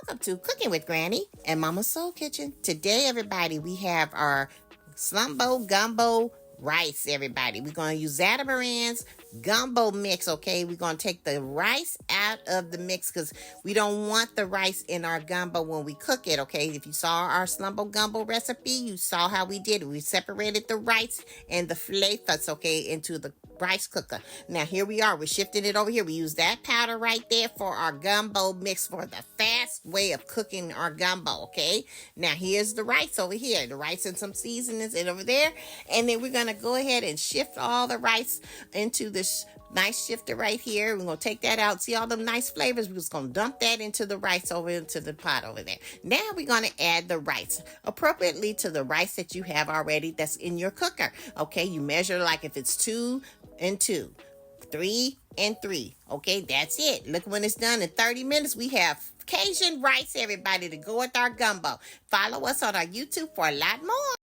Welcome to Cooking with Granny and Mama's Soul Kitchen. Today, everybody, we have our slumbo gumbo rice, everybody. We're going to use Zatamaran's gumbo mix, okay? We're going to take the rice out of the mix because we don't want the rice in our gumbo when we cook it, okay? If you saw our slumbo gumbo recipe, you saw how we did it. We separated the rice and the flavors, okay, into the rice cooker. Now, here we are. We're shifting it over here. We use that powder right there for our gumbo mix for the fast way of cooking our gumbo, okay? Now, here's the rice over here. The rice and some seasonings and over there. And then we're going to go ahead and shift all the rice into this nice shifter right here. We're going to take that out. See all them nice flavors? We're just going to dump that into the rice over into the pot over there. Now we're going to add the rice appropriately to the rice that you have already that's in your cooker. Okay, you measure like if it's 2 and 2, 3 and 3. Okay, that's it. Look, when it's done in 30 minutes, we have Cajun rice, everybody, to go with our gumbo. Follow us on our YouTube for a lot more.